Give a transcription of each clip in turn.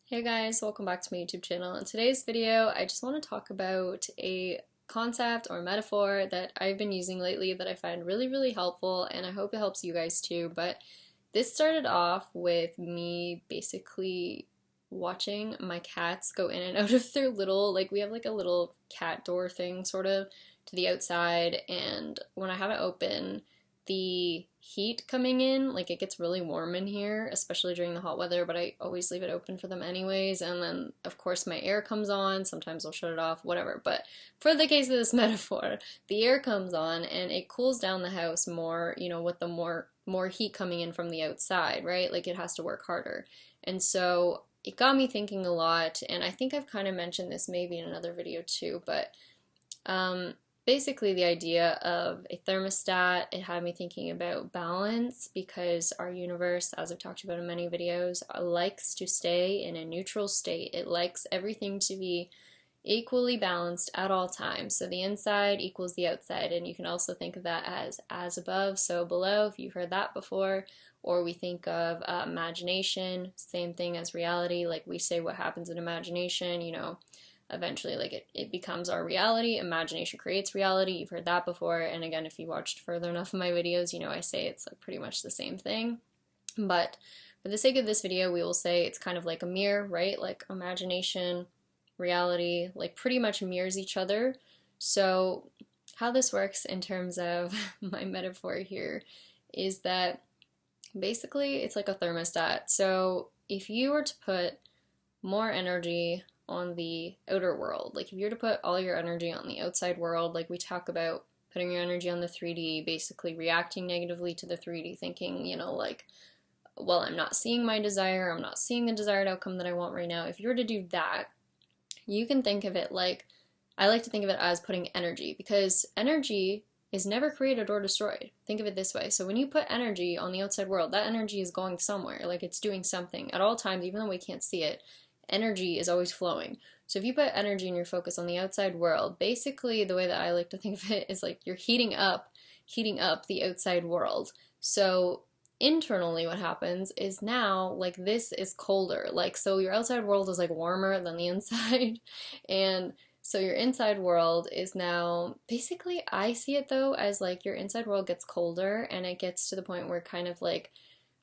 Hey guys, welcome back to my YouTube channel. In today's video, I just want to talk about a concept or metaphor that I've been using lately that I find really helpful, and I hope it helps you guys too. But this started off with me basically watching my cats go in and out of their little, we have like a little cat door thing sort of to the outside, and when I have it open, the heat coming in, like it gets really warm in here, especially during the hot weather, but I always leave it open for them anyways. And then, of course, my air comes on. Sometimes I'll shut it off, whatever. But for the case of this metaphor, the air comes on and it cools down the house more, with the more heat coming in from the outside, right? Like it has to work harder. And so it got me thinking a lot, and I think I've kind of mentioned this maybe in another video too, but basically the idea of a thermostat, it had me thinking about balance because our universe, as I've talked about in many videos, likes to stay in a neutral state. It likes everything to be equally balanced at all times. So the inside equals the outside, and you can also think of that as above, so below, if you've heard that before. Or we think of imagination, same thing as reality. Like we say what happens in imagination, eventually it becomes our reality. Imagination creates reality. You've heard that before, and again, if you watched further enough of my videos, I say it's like pretty much the same thing. But for the sake of this video, we will say it's kind of like a mirror, right? Like imagination, reality, like pretty much mirrors each other. So how this works in terms of my metaphor here is that basically it's like a thermostat. So if you were to put more energy on the outer world, like if you were to put all your energy on the outside world, like we talk about putting your energy on the 3D, basically reacting negatively to the 3D, thinking, well, I'm not seeing my desire, I'm not seeing the desired outcome that I want right now. If you were to do that, you can think of it like, I like to think of it as putting energy, because energy is never created or destroyed. Think of it this way. So when you put energy on the outside world, that energy is going somewhere, like it's doing something at all times, even though we can't see it. Energy is always flowing. So if you put energy and your focus on the outside world, basically the way that I like to think of it is like you're heating up the outside world. So internally what happens is now like this is colder. Like so your outside world is like warmer than the inside. And so your inside world is now basically, I see it though as like your inside world gets colder, and it gets to the point where kind of like,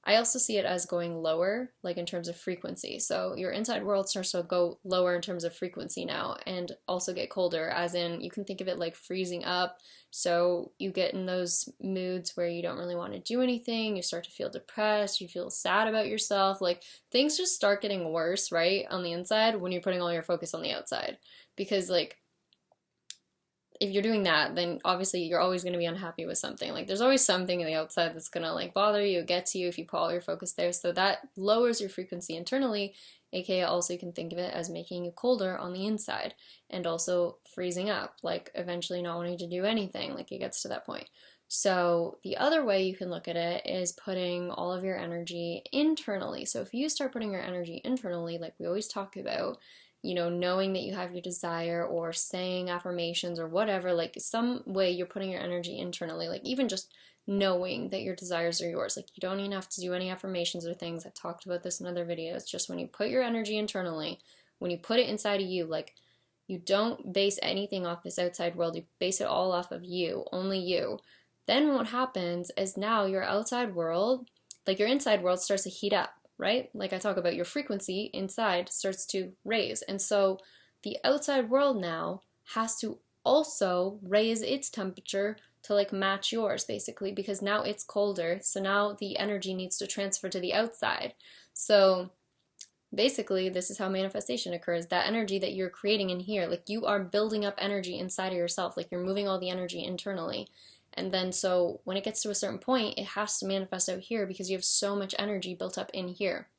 I also see it as going lower, like in terms of frequency. So your inside world starts to go lower in terms of frequency now, and also get colder, as in you can think of it like freezing up. So you get in those moods where you don't really want to do anything, you start to feel depressed, you feel sad about yourself, like things just start getting worse, right, on the inside when you're putting all your focus on the outside. Because like if you're doing that, then obviously you're always going to be unhappy with something. Like there's always something in the outside that's going to like bother you, get to you if you put all your focus there. So that lowers your frequency internally, aka also you can think of it as making you colder on the inside, and also freezing up, like eventually not wanting to do anything, like it gets to that point. So the other way you can look at it is putting all of your energy internally. So if you start putting your energy internally, like we always talk about, knowing that you have your desire, or saying affirmations or whatever, like some way you're putting your energy internally, like even just knowing that your desires are yours. Like you don't even have to do any affirmations or things. I've talked about this in other videos. Just when you put your energy internally, when you put it inside of you, like you don't base anything off this outside world, you base it all off of you, only you. Then what happens is now your outside world, like your inside world, starts to heat up, right? Like I talk about, your frequency inside starts to raise. And so the outside world now has to also raise its temperature to like match yours, basically, because now it's colder. So now the energy needs to transfer to the outside. So basically, this is how manifestation occurs. That energy that you're creating in here, like you are building up energy inside of yourself, like you're moving all the energy internally. And then so when it gets to a certain point, it has to manifest out here because you have so much energy built up in here.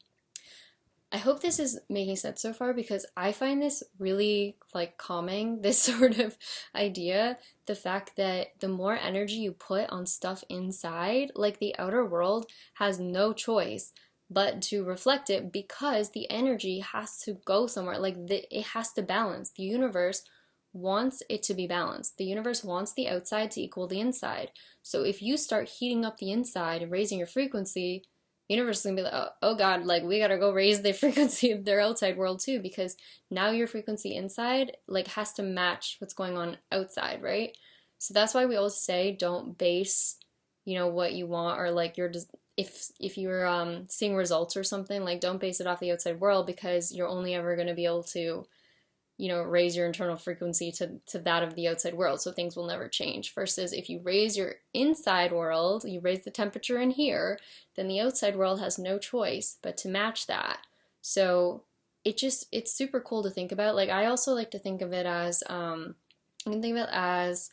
I hope this is making sense so far, because I find this really like calming, this sort of idea. The fact that the more energy you put on stuff inside, like the outer world has no choice but to reflect it, because the energy has to go somewhere. Like it has to balance. The universe wants it to be balanced. The universe wants the outside to equal the inside. So if you start heating up the inside and raising your frequency, universe is gonna be like, oh God, like we gotta go raise the frequency of their outside world too, because now your frequency inside like has to match what's going on outside, right? So that's why we always say don't base, what you want, or like if you're seeing results or something, like don't base it off the outside world, because you're only ever gonna be able to raise your internal frequency to that of the outside world. So things will never change. Versus if you raise your inside world, you raise the temperature in here, then the outside world has no choice but to match that. So it's super cool to think about. Like I also like to think of it as, you can think of it as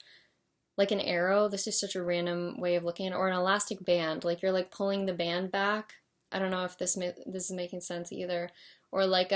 like an arrow. This is such a random way of looking at it, or an elastic band. Like you're like pulling the band back. I don't know if this is making sense either. Or like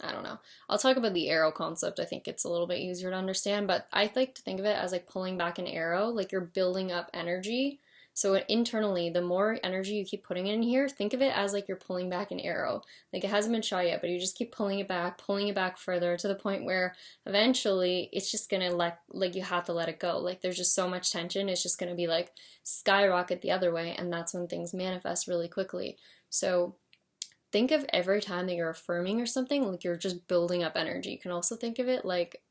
I don't know. I'll talk about the arrow concept. I think it's a little bit easier to understand, but I like to think of it as like pulling back an arrow, like you're building up energy. So internally, the more energy you keep putting in here, think of it as like you're pulling back an arrow. Like it hasn't been shot yet, but you just keep pulling it back further to the point where eventually it's just gonna like you have to let it go. Like there's just so much tension, it's just gonna be like skyrocket the other way, and that's when things manifest really quickly. So think of every time that you're affirming or something, like you're just building up energy. You can also think of it like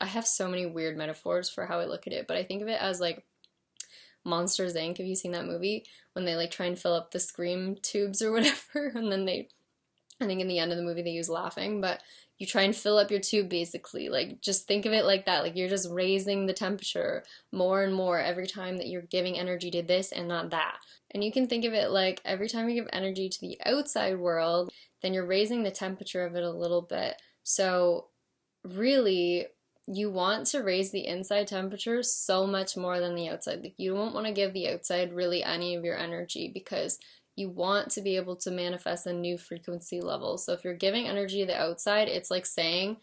I have so many weird metaphors for how I look at it, but I think of it as like Monsters Inc. Have you seen that movie? When they like try and fill up the scream tubes or whatever, and then I think in the end of the movie they use laughing, but you try and fill up your tube basically. Like just think of it like that. Like you're just raising the temperature more and more every time that you're giving energy to this and not that. And you can think of it like every time you give energy to the outside world, then you're raising the temperature of it a little bit. So really, you want to raise the inside temperature so much more than the outside. Like you don't want to give the outside really any of your energy, because you want to be able to manifest a new frequency level. So if you're giving energy to the outside, it's like saying,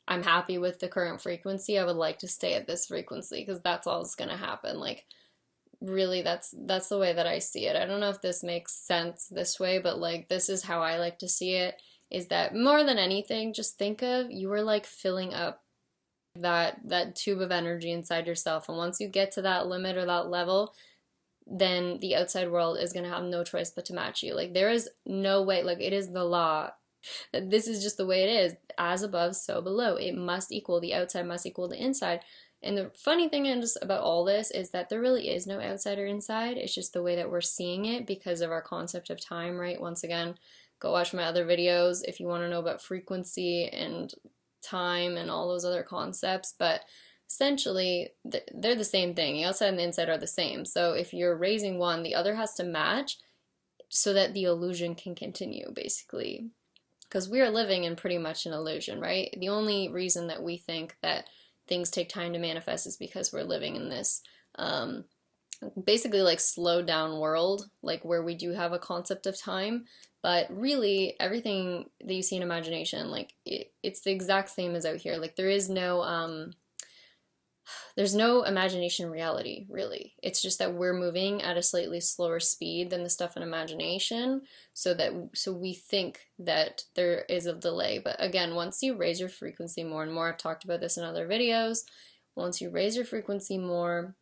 I'm happy with the current frequency. I would like to stay at this frequency, because that's all that's going to happen. Like really, that's the way that I see it. I don't know if this makes sense this way, but like this is how I like to see it, is that more than anything, just think of you are like filling up that tube of energy inside yourself. And once you get to that limit or that level, then the outside world is going to have no choice but to match you. Like there is no way, like it is the law that this is just the way it is. As above, so below. It must equal, the outside must equal the inside. And the funny thing is about all this is that there really is no outside or inside. It's just the way that we're seeing it because of our concept of time, right? Once again, go watch my other videos if you want to know about frequency and time and all those other concepts. But essentially, they're the same thing. The outside and the inside are the same. So if you're raising one, the other has to match so that the illusion can continue, basically. Because we are living in pretty much an illusion, right? The only reason that we think that things take time to manifest is because we're living in this basically like slowed down world, like where we do have a concept of time, but really everything that you see in imagination, like it's the exact same as out here. Like there's no imagination reality, really. It's just that we're moving at a slightly slower speed than the stuff in imagination, so we think that there is a delay. But again, once you raise your frequency more and more, I've talked about this in other videos, once you raise your frequency more,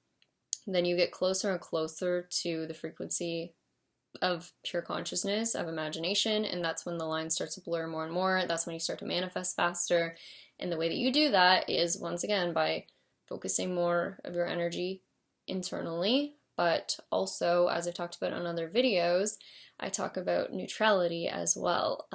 then you get closer and closer to the frequency of pure consciousness, of imagination, and that's when the line starts to blur more and more. That's when you start to manifest faster. And the way that you do that is, once again, by focusing more of your energy internally, but also, as I've talked about on other videos, I talk about neutrality as well.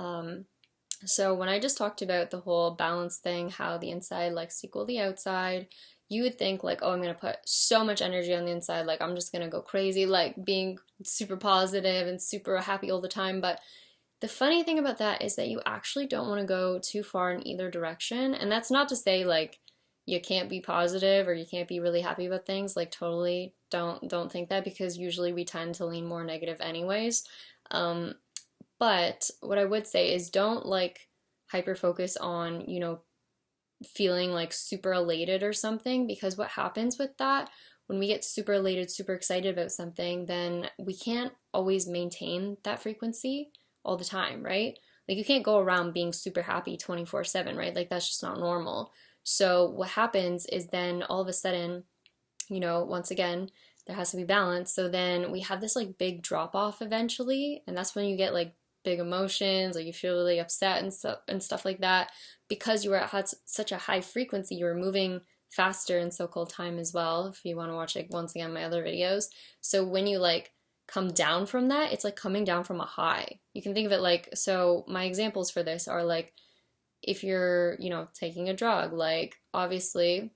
So when I just talked about the whole balance thing, how the inside likes to equal the outside, you would think like, oh, I'm going to put so much energy on the inside, like I'm just going to go crazy, like being super positive and super happy all the time. But the funny thing about that is that you actually don't want to go too far in either direction. And that's not to say like you can't be positive or you can't be really happy about things. Like totally don't think that, because usually we tend to lean more negative anyways. But what I would say is don't like hyper focus on, feeling like super elated or something, because what happens with that, when we get super elated, super excited about something, then we can't always maintain that frequency all the time, right? Like you can't go around being super happy 24/7, right? Like that's just not normal. So what happens is then all of a sudden, once again, there has to be balance. So then we have this like big drop off eventually, and that's when you get like big emotions, like you feel really upset and stuff like that, because you were at such a high frequency. You were moving faster in so-called time as well, if you want to watch, like, once again, my other videos. So when you like come down from that, it's like coming down from a high. You can think of it like, so my examples for this are like, if you're, you know, taking a drug, like obviously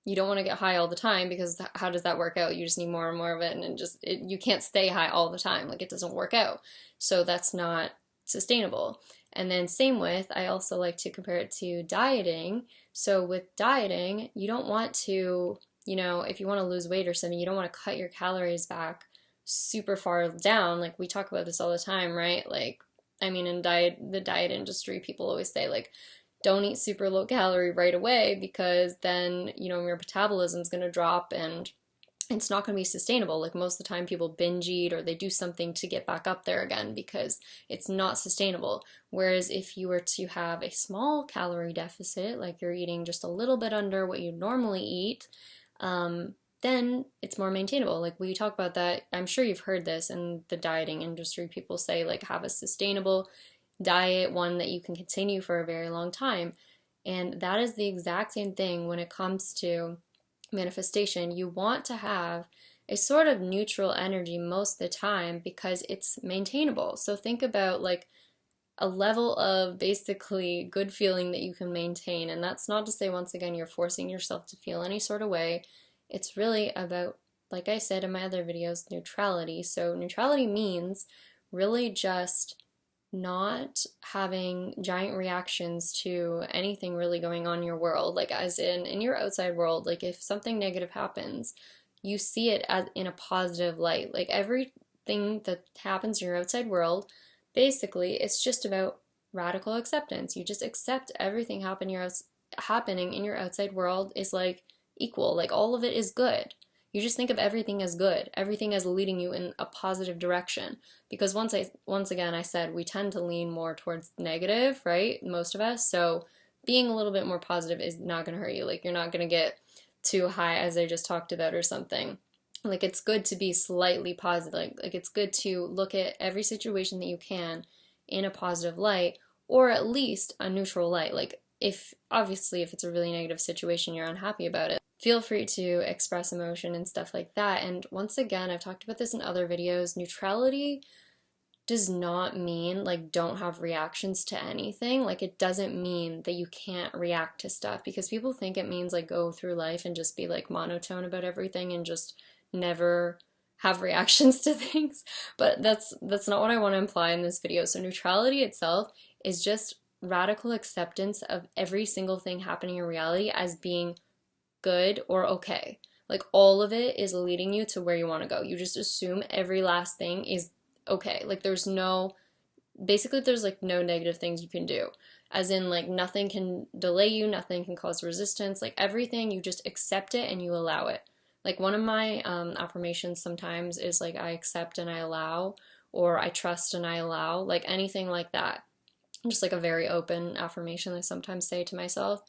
you don't want to get high all the time, because how does that work out? You just need more and more of it, and you can't stay high all the time. Like, it doesn't work out. So that's not sustainable. And then same with, I also like to compare it to dieting. So with dieting, you don't want to, you know, if you want to lose weight or something, you don't want to cut your calories back super far down. Like, we talk about this all the time, right? Like, I mean, in the diet industry, people always say, like, don't eat super low calorie right away, because then, you know, your metabolism is going to drop and it's not going to be sustainable. Like, most of the time people binge eat or they do something to get back up there again, because it's not sustainable. Whereas if you were to have a small calorie deficit, like you're eating just a little bit under what you normally eat, then it's more maintainable. Like, we talk about that. I'm sure you've heard this in the dieting industry. People say, like, have a sustainable diet, one that you can continue for a very long time. And that is the exact same thing when it comes to manifestation. You want to have a sort of neutral energy most of the time, because it's maintainable. So think about like a level of basically good feeling that you can maintain. And that's not to say, once again, you're forcing yourself to feel any sort of way. It's really about, like I said in my other videos, neutrality. So neutrality means really just not having giant reactions to anything really going on in your world. Like, as in your outside world, like if something negative happens, you see it as in a positive light. Like, everything that happens in your outside world, basically it's just about radical acceptance. You just accept everything happening in your outside world is like equal. Like, all of it is good. You just think of everything as good, everything as leading you in a positive direction. Because once again, I said we tend to lean more towards negative, right? Most of us. So being a little bit more positive is not going to hurt you. Like, you're not going to get too high, as I just talked about, or something. Like, it's good to be slightly positive. Like it's good to look at every situation that you can in a positive light, or at least a neutral light. Like, obviously if it's a really negative situation, you're unhappy about it, feel free to express emotion and stuff like that. And once again, I've talked about this in other videos, neutrality does not mean like don't have reactions to anything. Like, it doesn't mean that you can't react to stuff, because people think it means like go through life and just be like monotone about everything and just never have reactions to things. But that's not what I want to imply in this video. So neutrality itself is just radical acceptance of every single thing happening in reality as being good or okay. Like, all of it is leading you to where you want to go. You just assume every last thing is okay. Like, there's like no negative things you can do. As in, like, nothing can delay you, nothing can cause resistance. Like, everything, you just accept it and you allow it. Like, one of my affirmations sometimes is like, I accept and I allow, or I trust and I allow, like anything like that. Just like a very open affirmation I sometimes say to myself.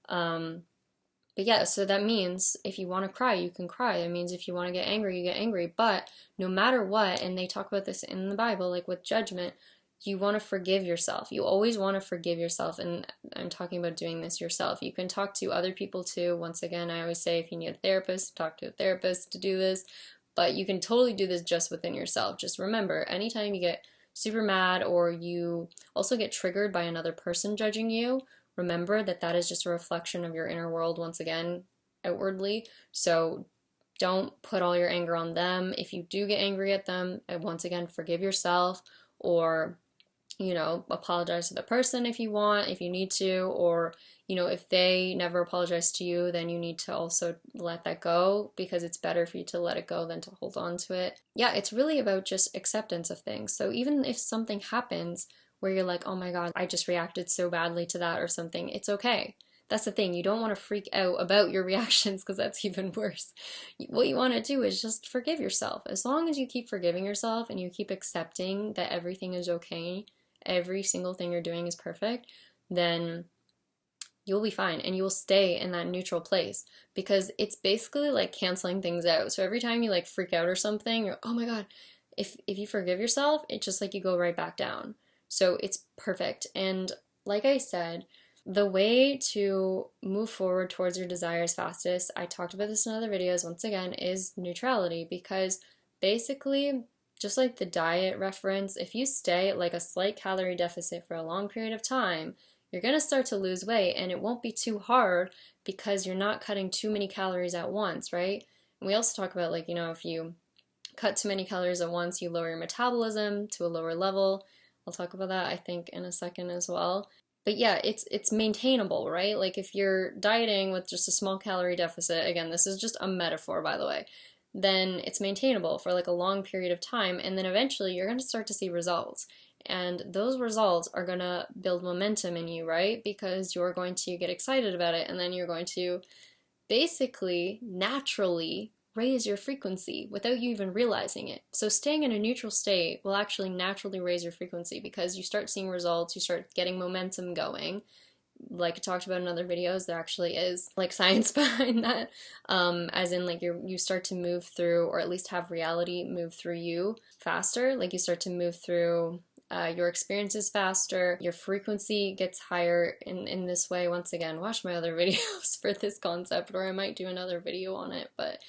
But yeah, so that means if you want to cry, you can cry. That means if you want to get angry, you get angry. But no matter what, and they talk about this in the Bible, like with judgment, you want to forgive yourself. You always want to forgive yourself. And I'm talking about doing this yourself. You can talk to other people too. Once again, I always say if you need a therapist, talk to a therapist to do this. But you can totally do this just within yourself. Just remember, anytime you get super mad or you also get triggered by another person judging you, remember that that is just a reflection of your inner world, once again, outwardly. So don't put all your anger on them. If you do get angry at them, once again, forgive yourself, or, you know, apologize to the person if you want, if you need to, or, you know, if they never apologize to you, then you need to also let that go, because it's better for you to let it go than to hold on to it. Yeah, it's really about just acceptance of things. So even if something happens where you're like, oh my God, I just reacted so badly to that or something, it's okay. That's the thing. You don't want to freak out about your reactions, because that's even worse. What you want to do is just forgive yourself. As long as you keep forgiving yourself and you keep accepting that everything is okay, every single thing you're doing is perfect, then you'll be fine and you will stay in that neutral place, because it's basically like canceling things out. So every time you like freak out or something, you're, oh my God, if you forgive yourself, it's just like you go right back down. So it's perfect. And like I said, the way to move forward towards your desires fastest, I talked about this in other videos once again, is neutrality. Because basically, just like the diet reference, if you stay at like a slight calorie deficit for a long period of time, you're going to start to lose weight, and it won't be too hard because you're not cutting too many calories at once, right? And we also talk about, like, you know, if you cut too many calories at once, you lower your metabolism to a lower level. I'll talk about that, I think, in a second as well. But yeah, it's maintainable, right? Like if you're dieting with just a small calorie deficit, again, this is just a metaphor, by the way, then it's maintainable for like a long period of time, and then eventually you're going to start to see results. And those results are going to build momentum in you, right? Because you're going to get excited about it, and then you're going to basically naturally raise your frequency without you even realizing it. So staying in a neutral state will actually naturally raise your frequency because you start seeing results, you start getting momentum going. Like I talked about in other videos, there actually is like science behind that, as in like you start to move through, or at least have reality move through you faster. Like you start to move through your experiences faster, your frequency gets higher in this way. Once again, watch my other videos for this concept, or I might do another video on it. But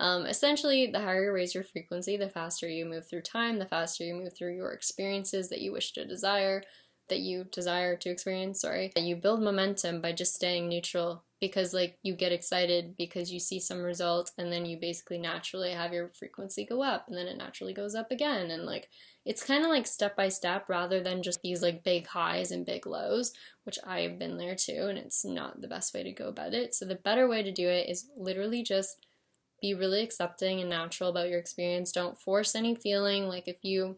essentially, the higher you raise your frequency, the faster you move through time, the faster you move through your experiences that you wish to desire, that you desire to experience, sorry. You build momentum by just staying neutral, because like you get excited because you see some results, and then you basically naturally have your frequency go up, and then it naturally goes up again, and like it's kind of like step by step rather than just these like big highs and big lows, which I've been there too, and it's not the best way to go about it. So the better way to do it is literally just be really accepting and natural about your experience. Don't force any feeling. Like if you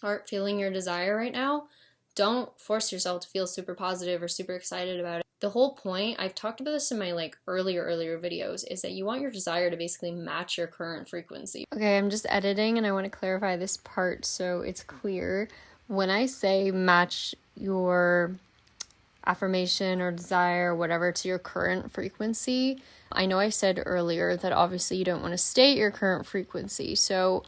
aren't feeling your desire right now, don't force yourself to feel super positive or super excited about it. The whole point, I've talked about this in my like earlier videos, is that you want your desire to basically match your current frequency. Okay, I'm just editing and I want to clarify this part so it's clear. When I say match your affirmation or desire or whatever to your current frequency, I know I said earlier that obviously you don't want to stay at your current frequency. So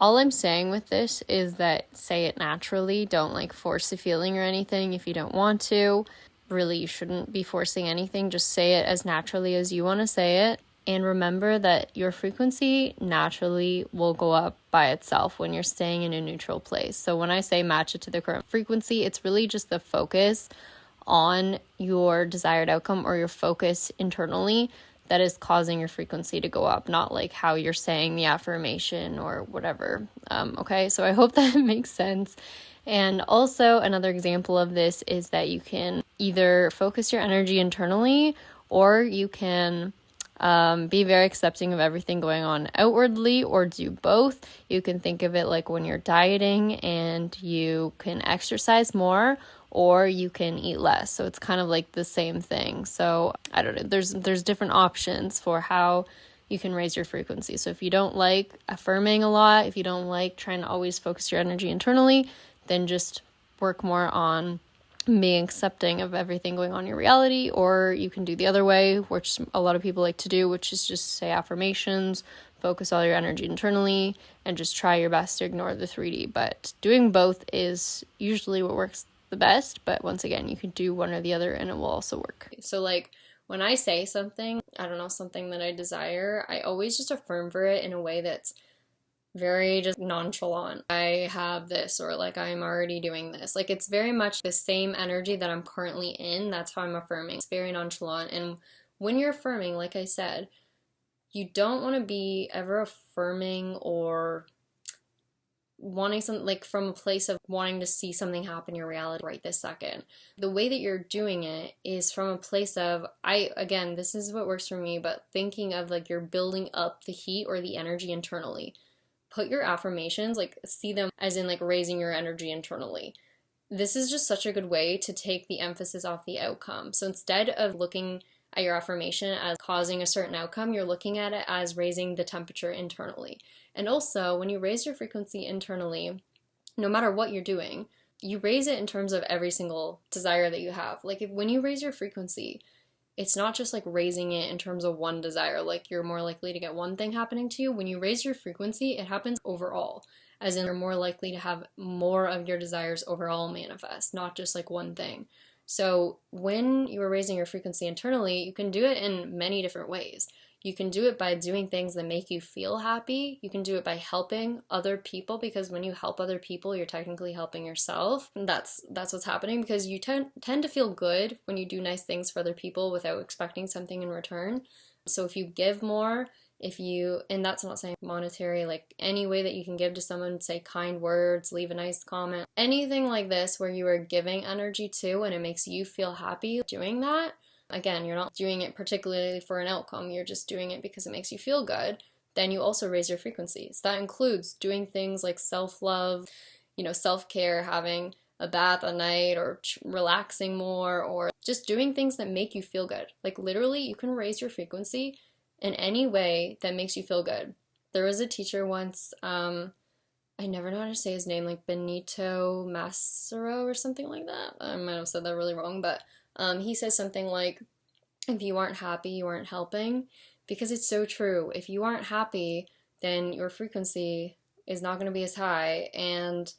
all I'm saying with this is that say it naturally. Don't like force a feeling or anything if you don't want to. Really, you shouldn't be forcing anything. Just say it as naturally as you want to say it. And remember that your frequency naturally will go up by itself when you're staying in a neutral place. So when I say match it to the current frequency, it's really just the focus on your desired outcome or your focus internally that is causing your frequency to go up, not like how you're saying the affirmation or whatever. Okay, so I hope that makes sense. And also another example of this is that you can either focus your energy internally, or you can be very accepting of everything going on outwardly, or do both. You can think of it like when you're dieting and you can exercise more, or you can eat less. So it's kind of like the same thing. So I don't know, there's different options for how you can raise your frequency. So if you don't like affirming a lot, if you don't like trying to always focus your energy internally, then just work more on being accepting of everything going on in your reality. Or you can do the other way, which a lot of people like to do, which is just say affirmations, focus all your energy internally, and just try your best to ignore the 3D. But doing both is usually what works the best. But once again, you can do one or the other and it will also work. So like when I say something, I don't know, something that I desire, I always just affirm for it in a way that's very just nonchalant. I have this, or like I'm already doing this. Like it's very much the same energy that I'm currently in. That's how I'm affirming. It's very nonchalant. And when you're affirming, like I said, you don't want to be ever affirming or wanting something like from a place of wanting to see something happen in your reality right this second. The way that you're doing it is from a place of, again, this is what works for me, but thinking of like you're building up the heat or the energy internally. Put your affirmations, like see them as in like raising your energy internally. This is just such a good way to take the emphasis off the outcome. So instead of looking at your affirmation as causing a certain outcome, you're looking at it as raising the temperature internally. And also, when you raise your frequency internally, no matter what you're doing, you raise it in terms of every single desire that you have. Like when you raise your frequency, it's not just like raising it in terms of one desire, like you're more likely to get one thing happening to you. When you raise your frequency, it happens overall, as in you're more likely to have more of your desires overall manifest, not just like one thing. So when you are raising your frequency internally, you can do it in many different ways. You can do it by doing things that make you feel happy. You can do it by helping other people, because when you help other people, you're technically helping yourself. And that's what's happening, because you tend to feel good when you do nice things for other people without expecting something in return. So if you give more, and that's not saying monetary, like any way that you can give to someone, say kind words, leave a nice comment, anything like this where you are giving energy to and it makes you feel happy doing that. Again, you're not doing it particularly for an outcome, you're just doing it because it makes you feel good. Then you also raise your frequencies. That includes doing things like self-love, self-care, having a bath at night, or relaxing more, or just doing things that make you feel good. Like literally, you can raise your frequency in any way that makes you feel good. There was a teacher once, I never know how to say his name, like Benito Massaro or something like that. I might have said that really wrong, but he says something like, if you aren't happy, you aren't helping, because it's so true. If you aren't happy, then your frequency is not going to be as high, and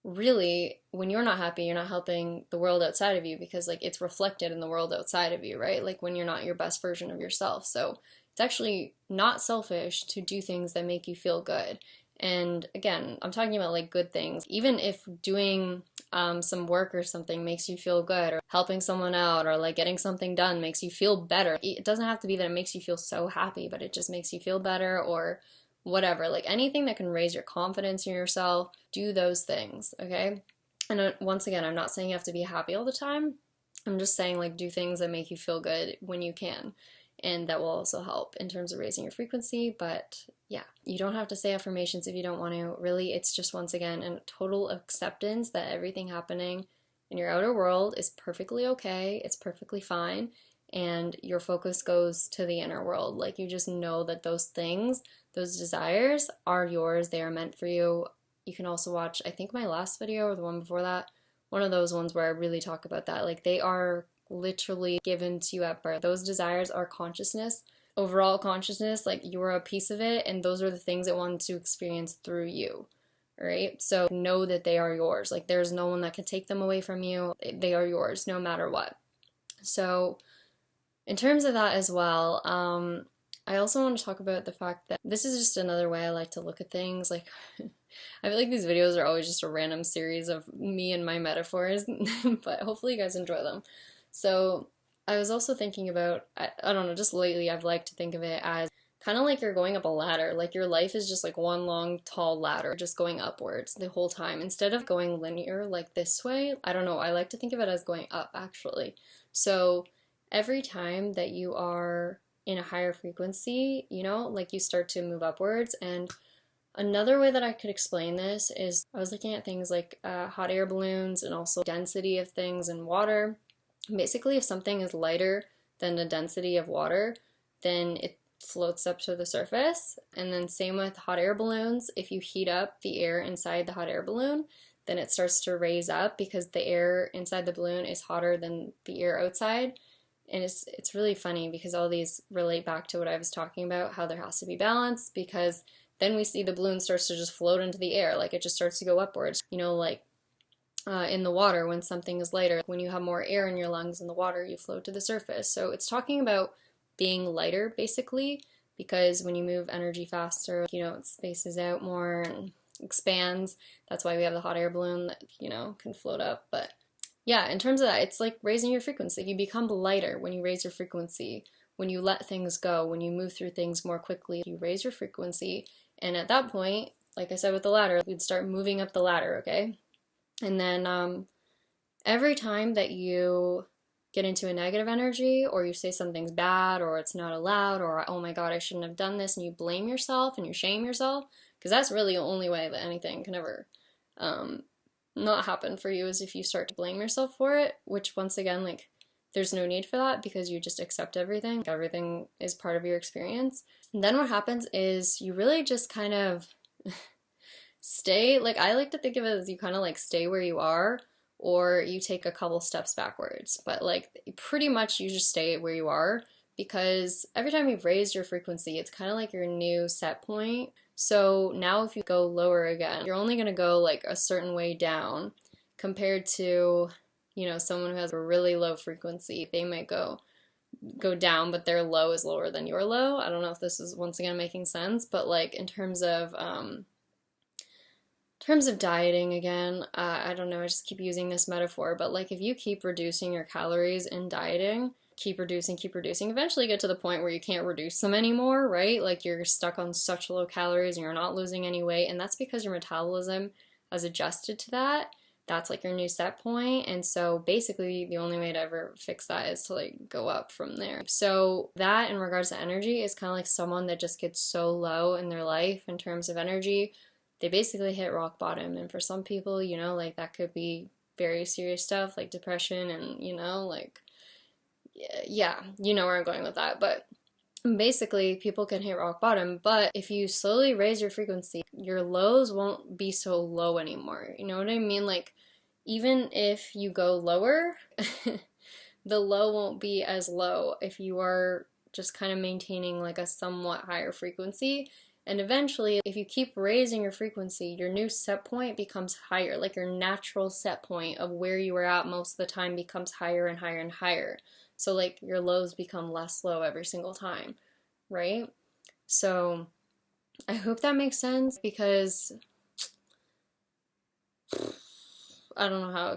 really, when you're not happy, you're not helping the world outside of you, because like it's reflected in the world outside of you, right? Like when you're not your best version of yourself. So it's actually not selfish to do things that make you feel good. And again, I'm talking about like good things. Even if doing some work or something makes you feel good, or helping someone out, or like getting something done makes you feel better. It doesn't have to be that it makes you feel so happy, but it just makes you feel better, or whatever. Like anything that can raise your confidence in yourself, do those things, okay? And once again, I'm not saying you have to be happy all the time. I'm just saying like do things that make you feel good when you can. And that will also help in terms of raising your frequency. But yeah, you don't have to say affirmations if you don't want to. Really, it's just, once again, a total acceptance that everything happening in your outer world is perfectly okay. It's perfectly fine. And your focus goes to the inner world. Like you just know that those things, those desires are yours. They are meant for you. You can also watch, I think my last video or the one before that, one of those ones where I really talk about that. Like they are literally given to you at birth. Those desires are consciousness, overall consciousness, like you're a piece of it, and those are the things it wants to experience through you, right? So know that they are yours. Like there's no one that can take them away from you. They are yours no matter what. So in terms of that as well, I also want to talk about the fact that this is just another way I like to look at things. Like I feel like these videos are always just a random series of me and my metaphors, but hopefully you guys enjoy them. So I was also thinking about, I don't know, just lately I've liked to think of it as kind of like you're going up a ladder. Like your life is just like one long tall ladder, just going upwards the whole time. Instead of going linear like this way, I don't know, I like to think of it as going up actually. So every time that you are in a higher frequency, like you start to move upwards. And another way that I could explain this is I was looking at things like hot air balloons and also density of things in water. Basically, if something is lighter than the density of water, then it floats up to the surface. And then same with hot air balloons. If you heat up the air inside the hot air balloon, then it starts to raise up because the air inside the balloon is hotter than the air outside. And it's really funny because all these relate back to what I was talking about, how there has to be balance, because then we see the balloon starts to just float into the air, like it just starts to go upwards. Like in the water, when something is lighter, when you have more air in your lungs in the water, you float to the surface. So it's talking about being lighter, basically, because when you move energy faster, it spaces out more and expands. That's why we have the hot air balloon that, can float up. But yeah, in terms of that, it's like raising your frequency. You become lighter when you raise your frequency. When you let things go, when you move through things more quickly, you raise your frequency. And at that point, like I said with the ladder, you'd start moving up the ladder, okay? And then every time that you get into a negative energy, or you say something's bad, or it's not allowed, or oh my god, I shouldn't have done this, and you blame yourself and you shame yourself, because that's really the only way that anything can ever not happen for you, is if you start to blame yourself for it, which once again, like, there's no need for that because you just accept everything. Everything is part of your experience. And then what happens is you really just kind of stay, like I like to think of it as you kind of like stay where you are or you take a couple steps backwards. But like pretty much you just stay where you are because every time you've raised your frequency, it's kind of like your new set point. So now if you go lower again, you're only going to go like a certain way down compared to, you know, someone who has a really low frequency. They might go down, but their low is lower than your low. I don't know if this is once again making sense, but like in terms of dieting again, I don't know, I just keep using this metaphor, but like if you keep reducing your calories in dieting, keep reducing, eventually get to the point where you can't reduce them anymore, right? Like you're stuck on such low calories and you're not losing any weight, and that's because your metabolism has adjusted to that. That's like your new set point. And so basically the only way to ever fix that is to like go up from there. So that in regards to energy is kind of like someone that just gets so low in their life in terms of energy, they basically hit rock bottom. And for some people, you know, like that could be very serious stuff like depression and, you know, like, yeah, you know where I'm going with that. But basically, people can hit rock bottom, but if you slowly raise your frequency, your lows won't be so low anymore. You know what I mean? Like, even if you go lower, the low won't be as low if you are just kind of maintaining like a somewhat higher frequency. And eventually, if you keep raising your frequency, your new set point becomes higher. Like your natural set point of where you were at most of the time becomes higher and higher and higher. So like your lows become less low every single time, right? So I hope that makes sense because I don't know how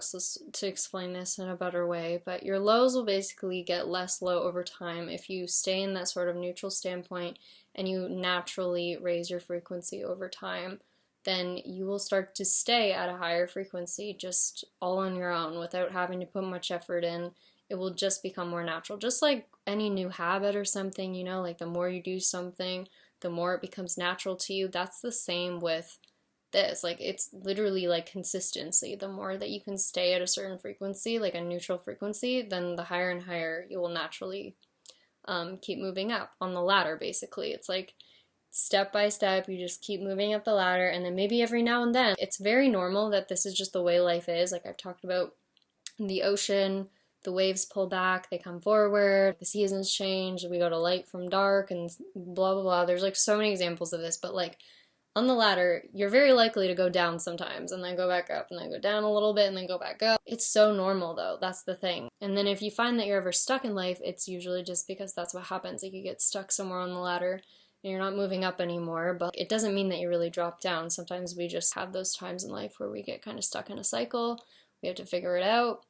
to explain this in a better way, but your lows will basically get less low over time if you stay in that sort of neutral standpoint and you naturally raise your frequency over time. Then you will start to stay at a higher frequency just all on your own without having to put much effort in. It will just become more natural. Just like any new habit or something, you know, like the more you do something, the more it becomes natural to you. That's the same with this. Like it's literally like consistency. The more that you can stay at a certain frequency, like a neutral frequency, then the higher and higher you will naturally keep moving up on the ladder, basically. It's like step by step, you just keep moving up the ladder, and then maybe every now and then, it's very normal that this is just the way life is. Like I've talked about in the ocean, the waves pull back, they come forward, the seasons change, we go to light from dark, and blah, blah, blah. There's like so many examples of this, but like on the ladder, you're very likely to go down sometimes and then go back up and then go down a little bit and then go back up. It's so normal though, that's the thing. And then if you find that you're ever stuck in life, it's usually just because that's what happens. Like you get stuck somewhere on the ladder and you're not moving up anymore, but it doesn't mean that you really drop down. Sometimes we just have those times in life where we get kind of stuck in a cycle. We have to figure it out.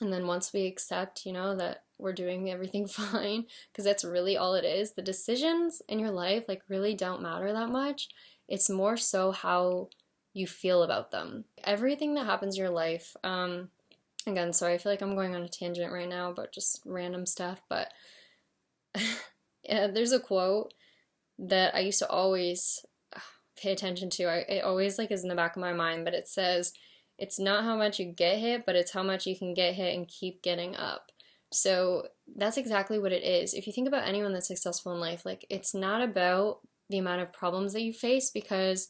And then once we accept, you know, that we're doing everything fine, because that's really all it is, the decisions in your life like really don't matter that much. It's more so how you feel about them. Everything that happens in your life, again, sorry, I feel like I'm going on a tangent right now about just random stuff, but yeah, there's a quote that I used to always pay attention to. It always like is in the back of my mind, but it says, it's not how much you get hit, but it's how much you can get hit and keep getting up. So that's exactly what it is. If you think about anyone that's successful in life, like it's not about the amount of problems that you face, because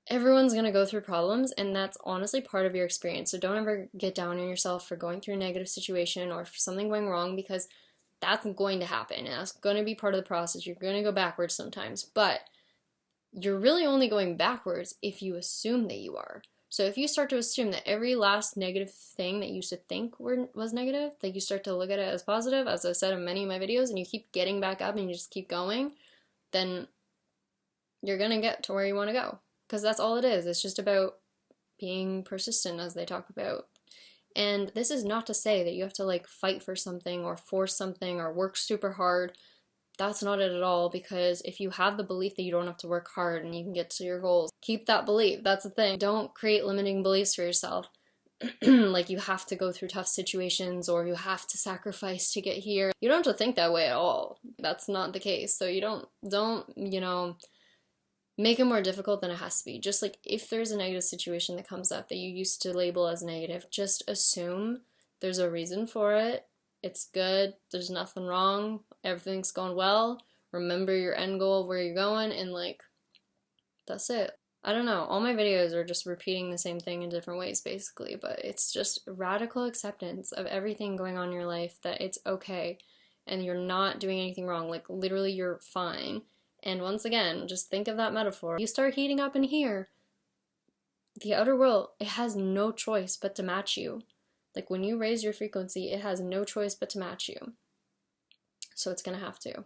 everyone's going to go through problems, and that's honestly part of your experience. So don't ever get down on yourself for going through a negative situation or for something going wrong, because that's going to happen and that's going to be part of the process. You're going to go backwards sometimes, but you're really only going backwards if you assume that you are. So if you start to assume that every last negative thing that you used to think was negative, that you start to look at it as positive, as I said in many of my videos, and you keep getting back up and you just keep going, then you're going to get to where you want to go. Because that's all it is. It's just about being persistent, as they talk about. And this is not to say that you have to like fight for something or force something or work super hard. That's not it at all, because if you have the belief that you don't have to work hard and you can get to your goals, keep that belief. That's the thing. Don't create limiting beliefs for yourself. Like you have to go through tough situations or you have to sacrifice to get here. You don't have to think that way at all. That's not the case. So you don't, you know, make it more difficult than it has to be. Just like if there's a negative situation that comes up that you used to label as negative, just assume there's a reason for it. It's good. There's nothing wrong. Everything's going well. Remember your end goal, where you're going, and like, that's it. I don't know, all my videos are just repeating the same thing in different ways basically, but it's just radical acceptance of everything going on in your life, that it's okay and you're not doing anything wrong. Like literally you're fine. And once again, just think of that metaphor. You start heating up in here, the outer world, it has no choice but to match you. Like when you raise your frequency, it has no choice but to match you. So it's gonna have to.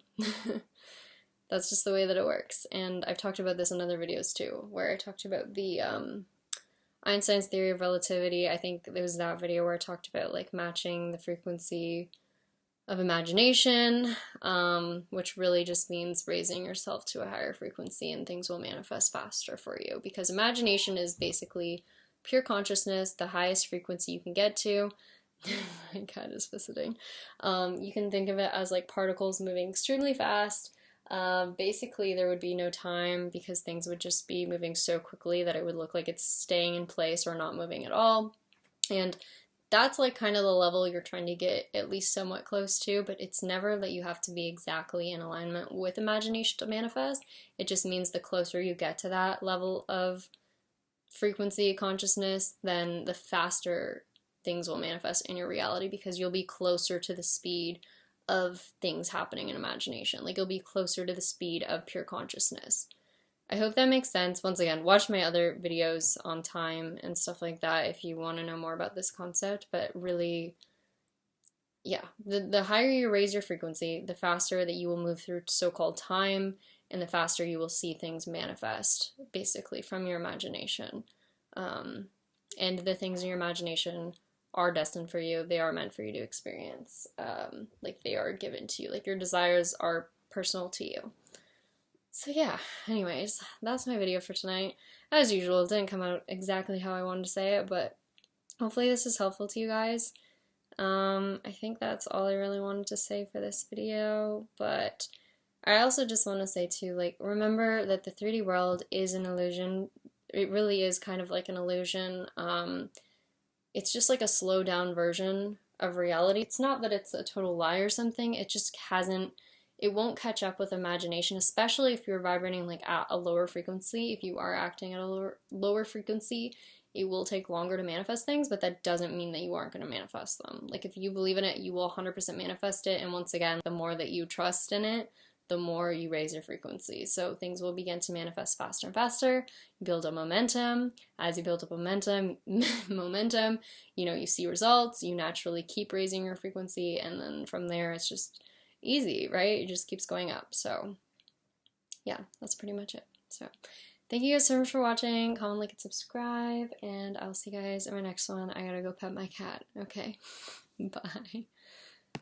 That's just the way that it works. And I've talked about this in other videos too, where I talked about the Einstein's theory of relativity. I think there was that video where I talked about like matching the frequency of imagination, which really just means raising yourself to a higher frequency and things will manifest faster for you. Because imagination is basically pure consciousness, the highest frequency you can get to. My cat is visiting. You can think of it as like particles moving extremely fast. Basically there would be no time because things would just be moving so quickly that it would look like it's staying in place or not moving at all. And that's like kind of the level you're trying to get at least somewhat close to, but it's never that you have to be exactly in alignment with imagination to manifest. It just means the closer you get to that level of frequency consciousness, then the faster things will manifest in your reality, because you'll be closer to the speed of things happening in imagination. Like you'll be closer to the speed of pure consciousness. I hope that makes sense. Once again, watch my other videos on time and stuff like that if you want to know more about this concept, but really, yeah, the higher you raise your frequency, the faster that you will move through so-called time, and the faster you will see things manifest, basically, from your imagination. And the things in your imagination are destined for you. They are meant for you to experience. Like they are given to you. Like your desires are personal to you. So yeah, anyways, that's my video for tonight. As usual, it didn't come out exactly how I wanted to say it, but hopefully this is helpful to you guys. I think that's all I really wanted to say for this video, but I also just want to say too, like, remember that the 3D world is an illusion. It really is kind of like an illusion. It's just like a slowed down version of reality. It's not that it's a total lie or something, it just hasn't, it won't catch up with imagination, especially if you're vibrating like at a lower frequency. If you are acting at a lower frequency, it will take longer to manifest things, but that doesn't mean that you aren't going to manifest them. Like if you believe in it, you will 100% manifest it. And once again, the more that you trust in it, the more you raise your frequency. So things will begin to manifest faster and faster. Build up momentum. As you build up momentum, you know, you see results, you naturally keep raising your frequency, and then from there it's just easy, right? It just keeps going up. So yeah, that's pretty much it. So thank you guys so much for watching. Comment, like, and subscribe, and I'll see you guys in my next one. I gotta go pet my cat. Okay, bye.